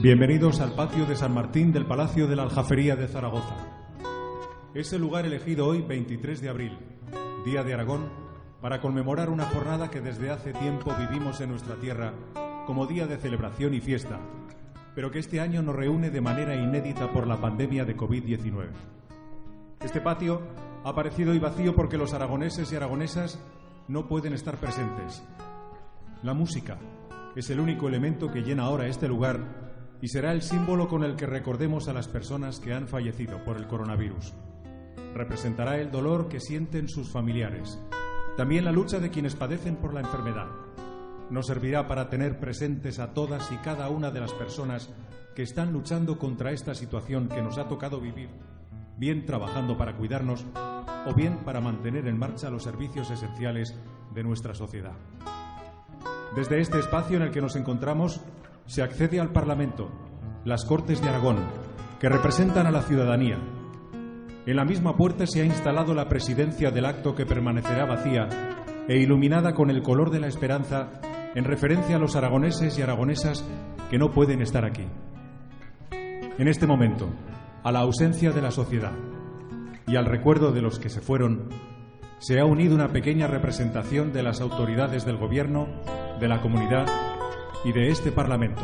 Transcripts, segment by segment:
Bienvenidos al patio de San Martín del Palacio de la Aljafería de Zaragoza. Es el lugar elegido hoy, 23 de abril, Día de Aragón, para conmemorar una jornada que desde hace tiempo vivimos en nuestra tierra como día de celebración y fiesta, pero que este año nos reúne de manera inédita por la pandemia de COVID-19. Este patio ha parecido hoy vacío porque los aragoneses y aragonesas no pueden estar presentes. La música es el único elemento que llena ahora este lugar y será el símbolo con el que recordemos a las personas que han fallecido por el coronavirus. Representará el dolor que sienten sus familiares, también la lucha de quienes padecen por la enfermedad. Nos servirá para tener presentes a todas y cada una de las personas que están luchando contra esta situación que nos ha tocado vivir, bien trabajando para cuidarnos o bien para mantener en marcha los servicios esenciales de nuestra sociedad. Desde este espacio en el que nos encontramos se accede al Parlamento, las Cortes de Aragón, que representan a la ciudadanía. En la misma puerta se ha instalado la presidencia del acto, que permanecerá vacía e iluminada con el color de la esperanza, en referencia a los aragoneses y aragonesas que no pueden estar aquí. En este momento, a la ausencia de la sociedad y al recuerdo de los que se fueron, se ha unido una pequeña representación de las autoridades del Gobierno, de la comunidad y de este Parlamento.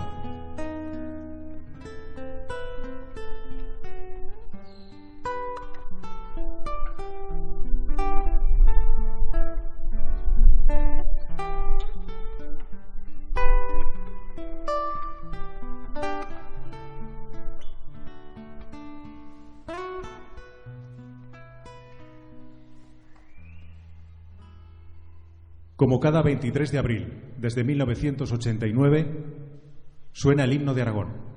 Como cada 23 de abril, desde 1989, suena el himno de Aragón.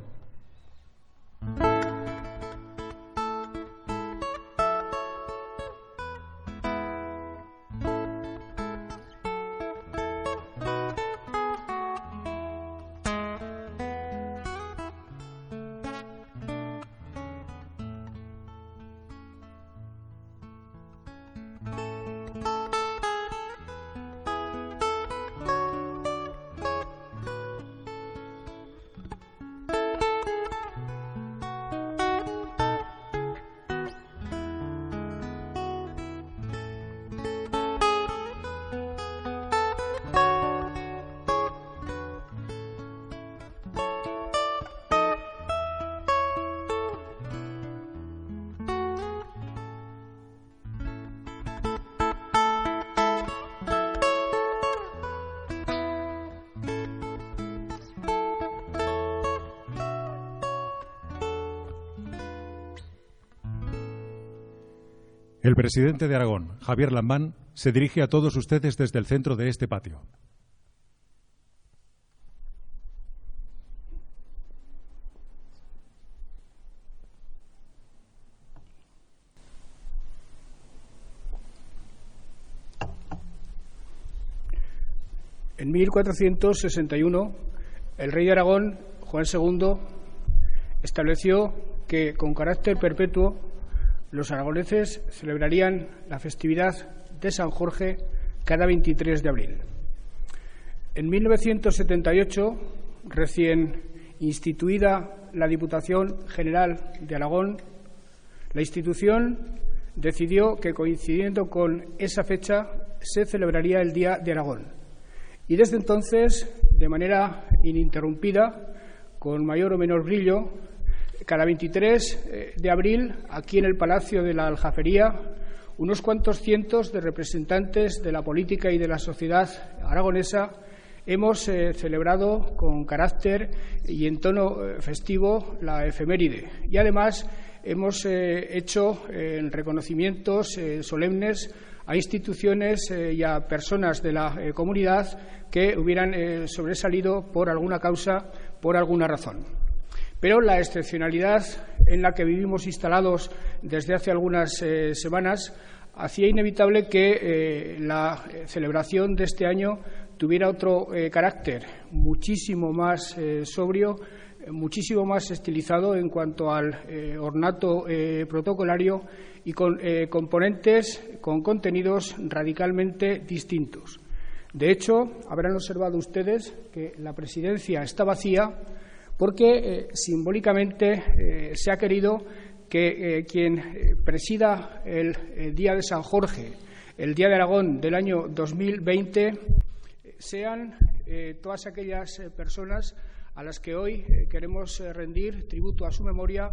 El presidente de Aragón, Javier Lambán, se dirige a todos ustedes desde el centro de este patio. En 1461, el rey de Aragón, Juan II, estableció que, con carácter perpetuo, los aragoneses celebrarían la festividad de San Jorge cada 23 de abril. En 1978, recién instituida la Diputación General de Aragón, la institución decidió que, coincidiendo con esa fecha, se celebraría el Día de Aragón. Y desde entonces, de manera ininterrumpida, con mayor o menor brillo, cada 23 de abril, aquí en el Palacio de la Aljafería, unos cuantos cientos de representantes de la política y de la sociedad aragonesa hemos celebrado con carácter y en tono festivo la efeméride. Y además hemos hecho reconocimientos solemnes a instituciones y a personas de la comunidad que hubieran sobresalido por alguna causa, por alguna razón. Pero la excepcionalidad en la que vivimos instalados desde hace algunas semanas hacía inevitable que la celebración de este año tuviera otro carácter, muchísimo más sobrio, muchísimo más estilizado en cuanto al ornato protocolario y con componentes, con contenidos radicalmente distintos. De hecho, habrán observado ustedes que la presidencia está vacía porque simbólicamente se ha querido que quien presida el Día de San Jorge, el Día de Aragón del año 2020, sean todas aquellas personas a las que hoy queremos rendir tributo a su memoria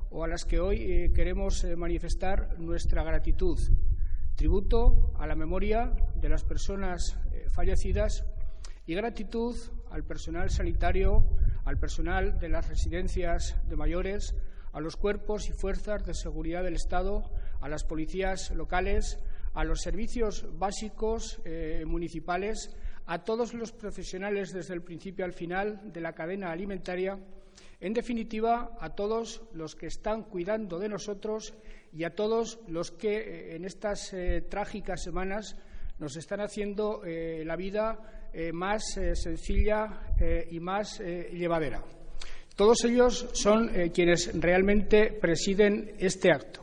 o a las que hoy queremos manifestar nuestra gratitud. Tributo a la memoria de las personas fallecidas y gratitud al personal sanitario, al personal de las residencias de mayores, a los cuerpos y fuerzas de seguridad del Estado, a las policías locales, a los servicios básicos municipales, a todos los profesionales desde el principio al final de la cadena alimentaria, en definitiva, a todos los que están cuidando de nosotros y a todos los que en estas trágicas semanas nos están haciendo la vida más sencilla y más llevadera. Todos ellos son quienes realmente presiden este acto.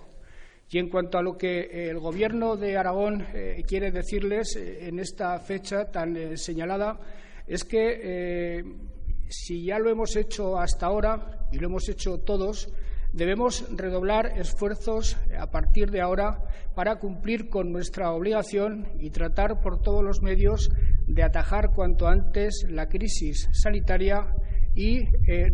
Y en cuanto a lo que el Gobierno de Aragón quiere decirles en esta fecha tan señalada, es que si ya lo hemos hecho hasta ahora, y lo hemos hecho todos, debemos redoblar esfuerzos a partir de ahora para cumplir con nuestra obligación y tratar por todos los medios de atajar cuanto antes la crisis sanitaria y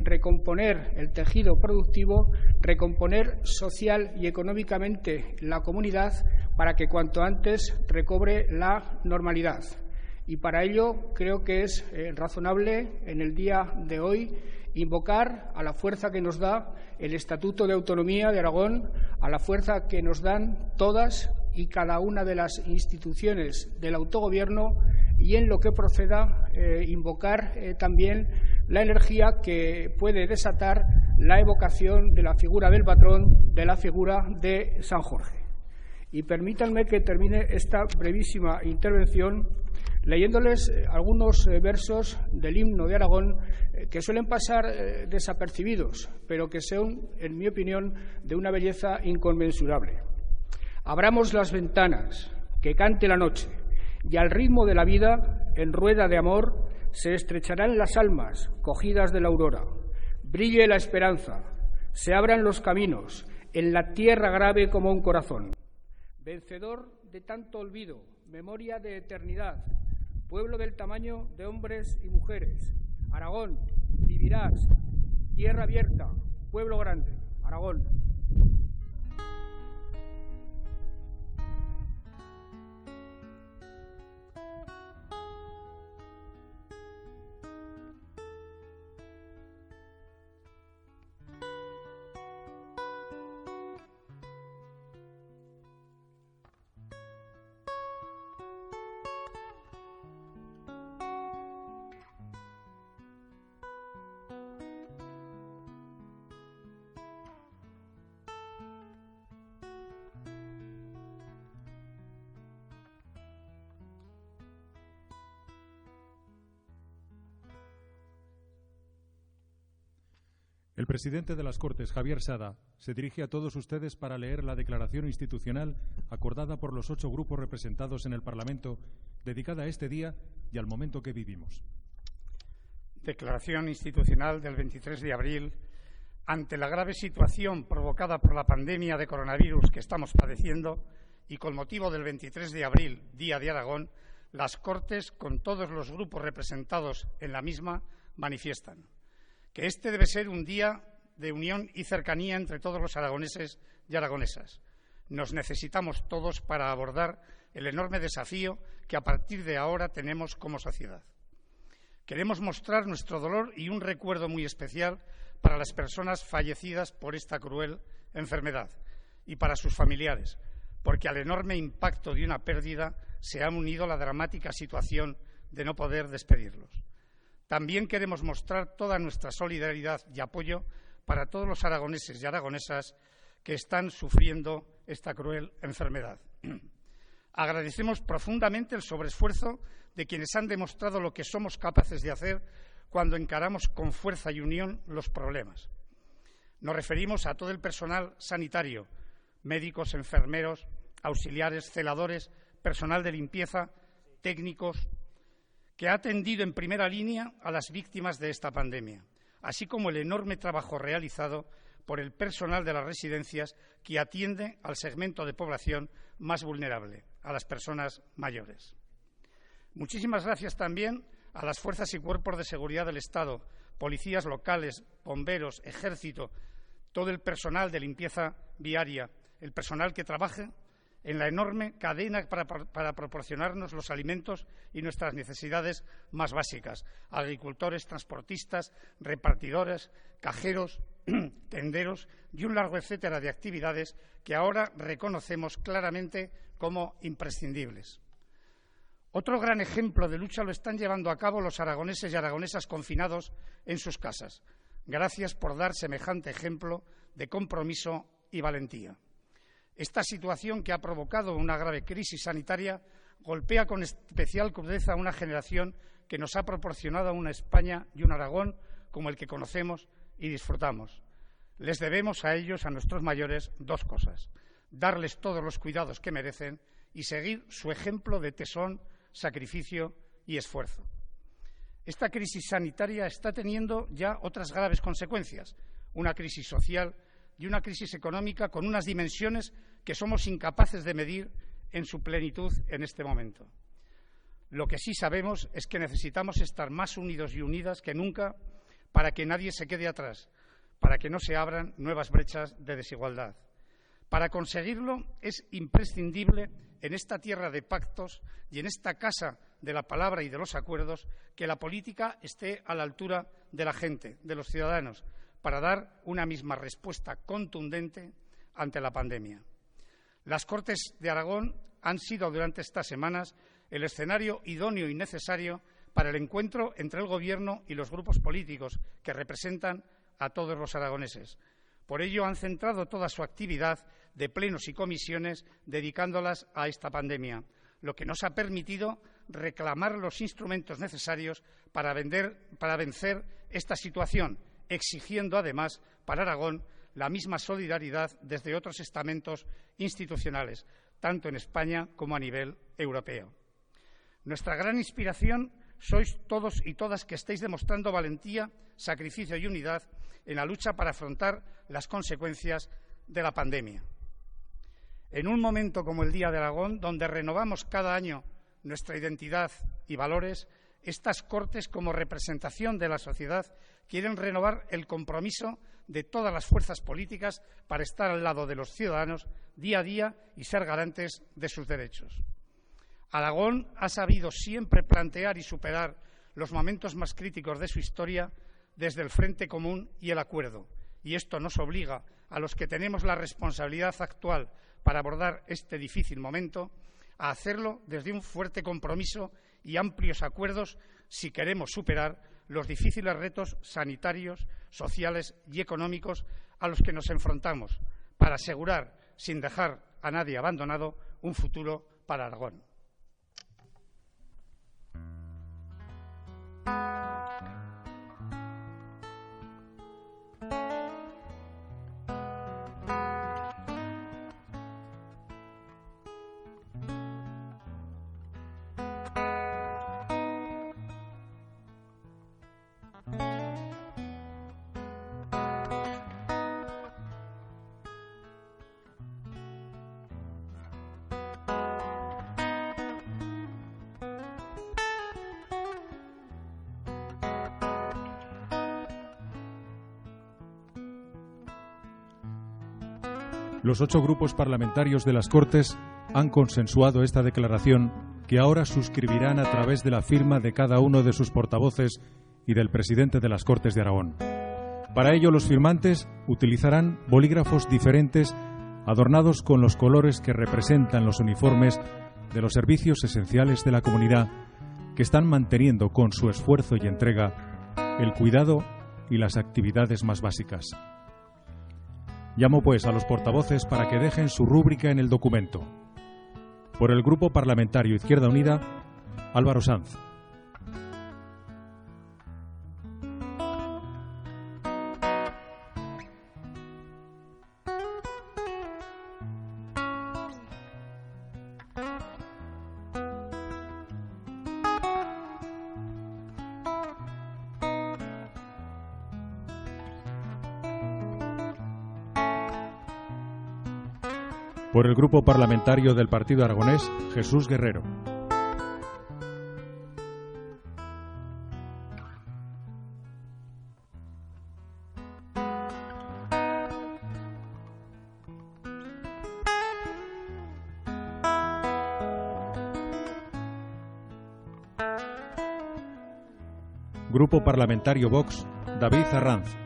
recomponer el tejido productivo, recomponer social y económicamente la comunidad para que cuanto antes recobre la normalidad. Y para ello creo que es razonable en el día de hoy invocar a la fuerza que nos da el Estatuto de Autonomía de Aragón, a la fuerza que nos dan todas y cada una de las instituciones del autogobierno y en lo que proceda invocar también la energía que puede desatar la evocación de la figura del patrón, de la figura de San Jorge. Y permítanme que termine esta brevísima intervención leyéndoles algunos versos del himno de Aragón que suelen pasar desapercibidos, pero que son, en mi opinión, de una belleza inconmensurable. Abramos las ventanas, que cante la noche, y al ritmo de la vida, en rueda de amor, se estrecharán las almas cogidas de la aurora. Brille la esperanza, se abran los caminos, en la tierra grave como un corazón. Vencedor de tanto olvido, memoria de eternidad, pueblo del tamaño de hombres y mujeres. Aragón, vivirás, tierra abierta, pueblo grande. Aragón. El presidente de las Cortes, Javier Sada, se dirige a todos ustedes para leer la declaración institucional acordada por los 8 grupos representados en el Parlamento, dedicada a este día y al momento que vivimos. Declaración institucional del 23 de abril. Ante la grave situación provocada por la pandemia de coronavirus que estamos padeciendo y con motivo del 23 de abril, Día de Aragón, las Cortes, con todos los grupos representados en la misma, manifiestan que este debe ser un día de unión y cercanía entre todos los aragoneses y aragonesas. Nos necesitamos todos para abordar el enorme desafío que a partir de ahora tenemos como sociedad. Queremos mostrar nuestro dolor y un recuerdo muy especial para las personas fallecidas por esta cruel enfermedad y para sus familiares, porque al enorme impacto de una pérdida se ha unido la dramática situación de no poder despedirlos. También queremos mostrar toda nuestra solidaridad y apoyo para todos los aragoneses y aragonesas que están sufriendo esta cruel enfermedad. Agradecemos profundamente el sobreesfuerzo de quienes han demostrado lo que somos capaces de hacer cuando encaramos con fuerza y unión los problemas. Nos referimos a todo el personal sanitario, médicos, enfermeros, auxiliares, celadores, personal de limpieza, técnicos, que ha atendido en primera línea a las víctimas de esta pandemia, así como el enorme trabajo realizado por el personal de las residencias que atiende al segmento de población más vulnerable, a las personas mayores. Muchísimas gracias también a las fuerzas y cuerpos de seguridad del Estado, policías locales, bomberos, ejército, todo el personal de limpieza viaria, el personal que trabaja en la enorme cadena para proporcionarnos los alimentos y nuestras necesidades más básicas, agricultores, transportistas, repartidores, cajeros, tenderos y un largo etcétera de actividades que ahora reconocemos claramente como imprescindibles. Otro gran ejemplo de lucha lo están llevando a cabo los aragoneses y aragonesas confinados en sus casas. Gracias por dar semejante ejemplo de compromiso y valentía. Esta situación, que ha provocado una grave crisis sanitaria, golpea con especial crudeza a una generación que nos ha proporcionado una España y un Aragón como el que conocemos y disfrutamos. Les debemos a ellos, a nuestros mayores, dos cosas: darles todos los cuidados que merecen y seguir su ejemplo de tesón, sacrificio y esfuerzo. Esta crisis sanitaria está teniendo ya otras graves consecuencias, una crisis social y una crisis económica con unas dimensiones que somos incapaces de medir en su plenitud en este momento. Lo que sí sabemos es que necesitamos estar más unidos y unidas que nunca para que nadie se quede atrás, para que no se abran nuevas brechas de desigualdad. Para conseguirlo es imprescindible, en esta tierra de pactos y en esta casa de la palabra y de los acuerdos, que la política esté a la altura de la gente, de los ciudadanos, para dar una misma respuesta contundente ante la pandemia. Las Cortes de Aragón han sido durante estas semanas el escenario idóneo y necesario para el encuentro entre el Gobierno y los grupos políticos que representan a todos los aragoneses. Por ello, han centrado toda su actividad de plenos y comisiones dedicándolas a esta pandemia, lo que nos ha permitido reclamar los instrumentos necesarios para vencer esta situación, exigiendo además para Aragón la misma solidaridad desde otros estamentos institucionales, tanto en España como a nivel europeo. Nuestra gran inspiración sois todos y todas que estáis demostrando valentía, sacrificio y unidad en la lucha para afrontar las consecuencias de la pandemia. En un momento como el Día de Aragón, donde renovamos cada año nuestra identidad y valores, estas Cortes, como representación de la sociedad, quieren renovar el compromiso de todas las fuerzas políticas para estar al lado de los ciudadanos día a día y ser garantes de sus derechos. Aragón ha sabido siempre plantear y superar los momentos más críticos de su historia desde el frente común y el acuerdo, y esto nos obliga a los que tenemos la responsabilidad actual para abordar este difícil momento a hacerlo desde un fuerte compromiso y amplios acuerdos si queremos superar los difíciles retos sanitarios, sociales y económicos a los que nos enfrentamos, para asegurar, sin dejar a nadie abandonado, un futuro para Aragón. Los 8 grupos parlamentarios de las Cortes han consensuado esta declaración, que ahora suscribirán a través de la firma de cada uno de sus portavoces y del presidente de las Cortes de Aragón. Para ello, los firmantes utilizarán bolígrafos diferentes adornados con los colores que representan los uniformes de los servicios esenciales de la comunidad, que están manteniendo con su esfuerzo y entrega el cuidado y las actividades más básicas. Llamo pues a los portavoces para que dejen su rúbrica en el documento. Por el Grupo Parlamentario Izquierda Unida, Álvaro Sanz. Por el Grupo Parlamentario del Partido Aragonés, Jesús Guerrero. Grupo Parlamentario Vox, David Arranz.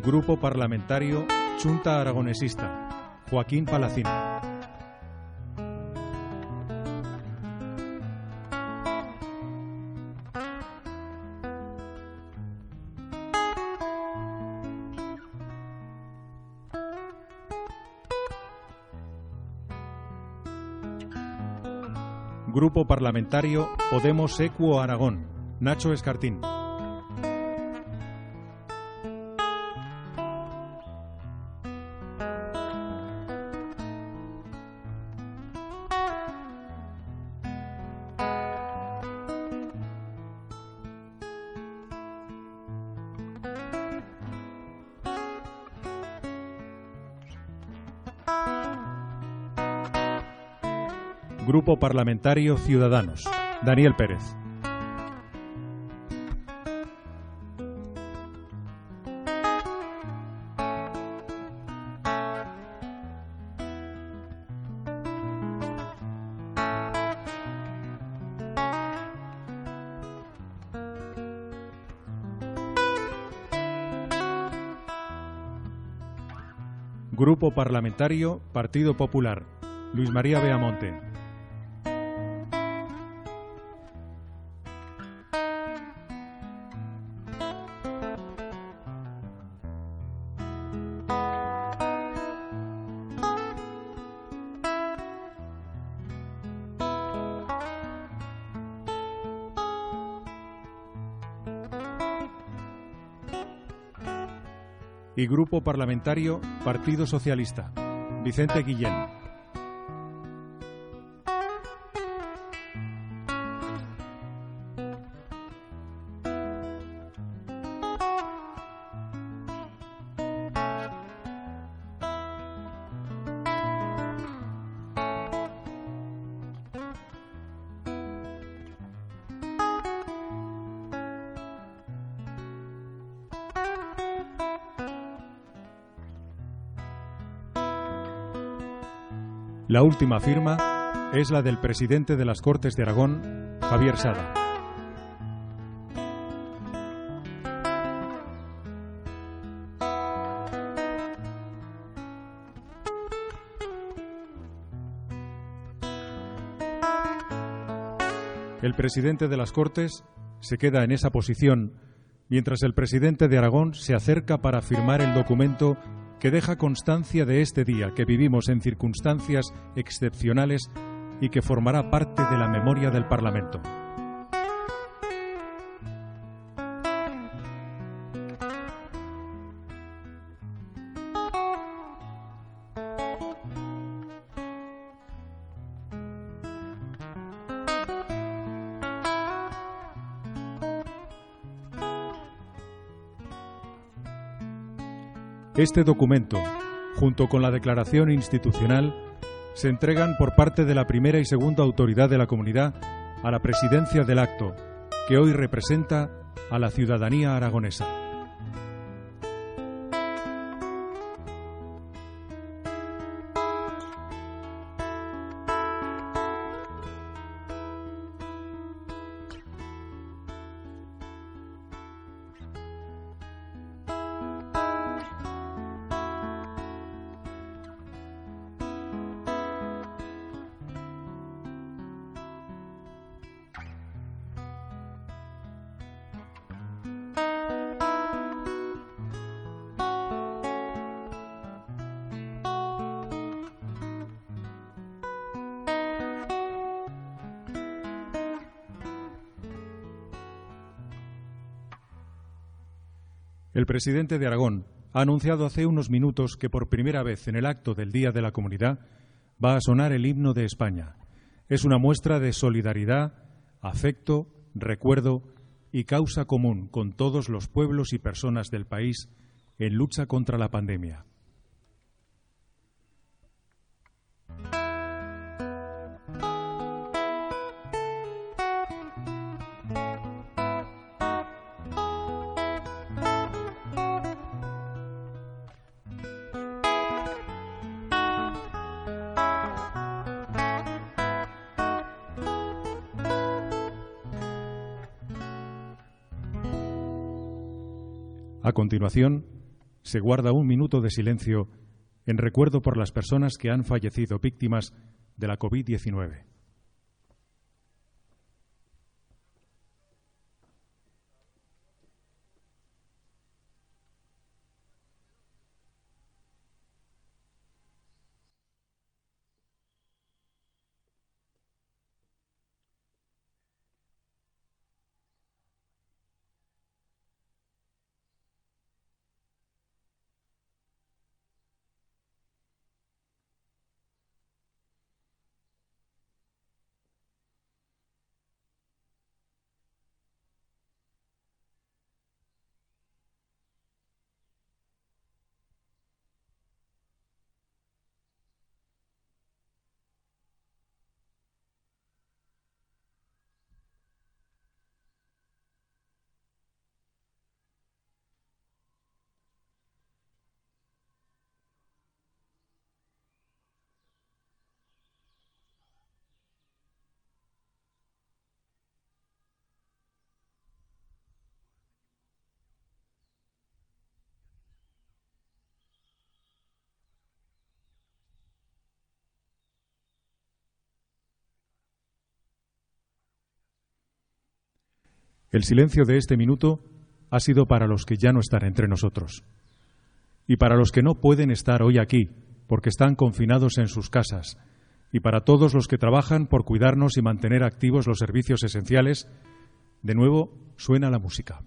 Grupo Parlamentario Chunta Aragonesista, Joaquín Palacín. Grupo Parlamentario Podemos Equo Aragón, Nacho Escartín. Grupo Parlamentario Ciudadanos, Daniel Pérez. Grupo Parlamentario Partido Popular, Luis María Beamonte. Y Grupo Parlamentario Partido Socialista, Vicente Guillén. La última firma es la del presidente de las Cortes de Aragón, Javier Sada. El presidente de las Cortes se queda en esa posición mientras el presidente de Aragón se acerca para firmar el documento que deja constancia de este día que vivimos en circunstancias excepcionales y que formará parte de la memoria del Parlamento. Este documento, junto con la declaración institucional, se entregan por parte de la primera y segunda autoridad de la comunidad a la presidencia del acto, que hoy representa a la ciudadanía aragonesa. El presidente de Aragón ha anunciado hace unos minutos que por primera vez en el acto del Día de la Comunidad va a sonar el himno de España. Es una muestra de solidaridad, afecto, recuerdo y causa común con todos los pueblos y personas del país en lucha contra la pandemia. A continuación, se guarda un minuto de silencio en recuerdo por las personas que han fallecido víctimas de la COVID-19. El silencio de este minuto ha sido para los que ya no están entre nosotros y para los que no pueden estar hoy aquí porque están confinados en sus casas y para todos los que trabajan por cuidarnos y mantener activos los servicios esenciales. De nuevo suena la música.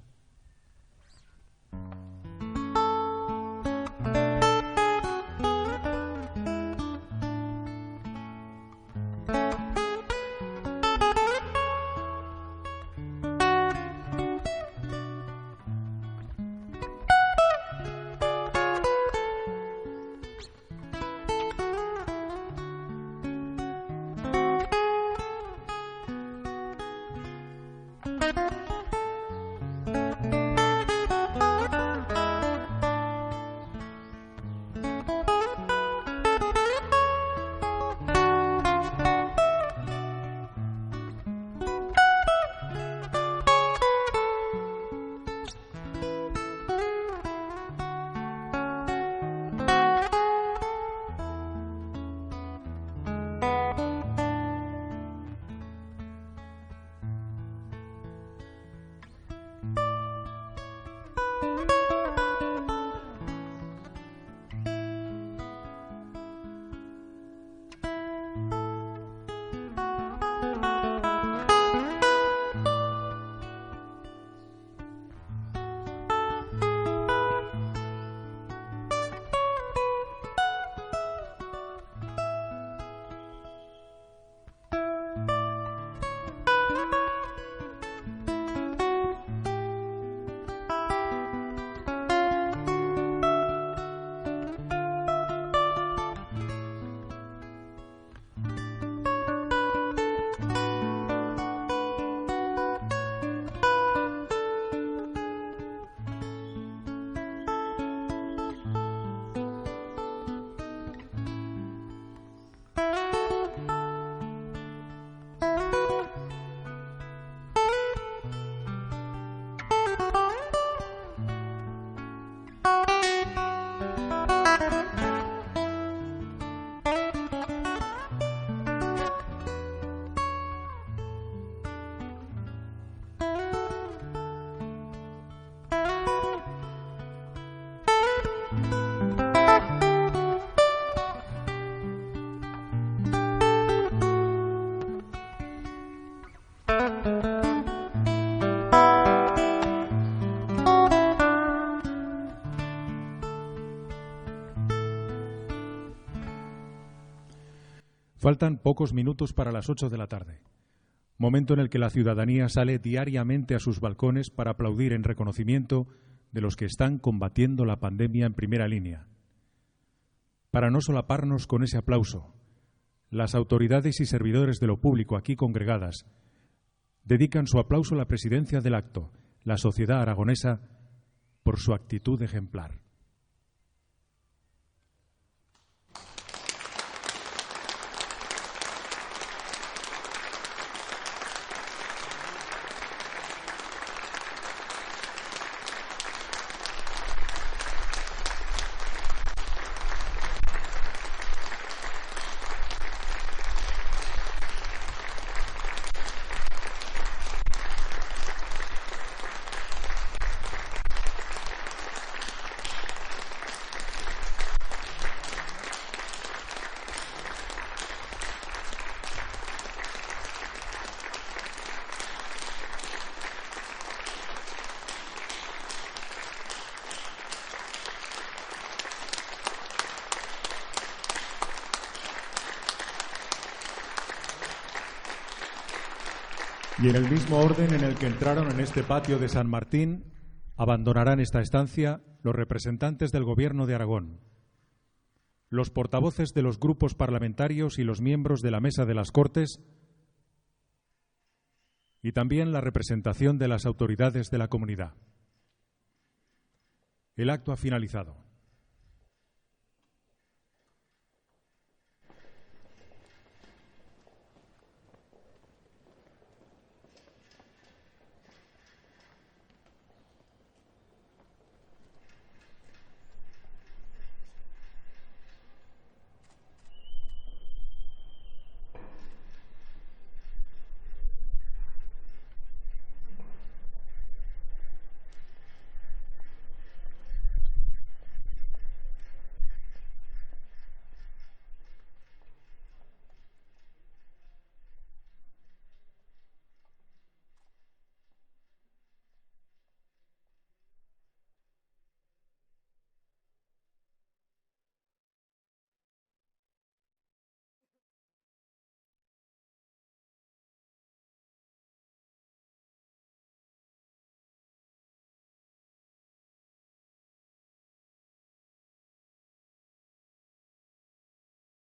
Faltan pocos minutos para las 8 de la tarde, momento en el que la ciudadanía sale diariamente a sus balcones para aplaudir en reconocimiento de los que están combatiendo la pandemia en primera línea. Para no solaparnos con ese aplauso, las autoridades y servidores de lo público aquí congregadas dedican su aplauso a la presidencia del acto, la sociedad aragonesa, por su actitud ejemplar. Y en el mismo orden en el que entraron en este patio de San Martín, abandonarán esta estancia los representantes del Gobierno de Aragón, los portavoces de los grupos parlamentarios y los miembros de la Mesa de las Cortes y también la representación de las autoridades de la comunidad. El acto ha finalizado.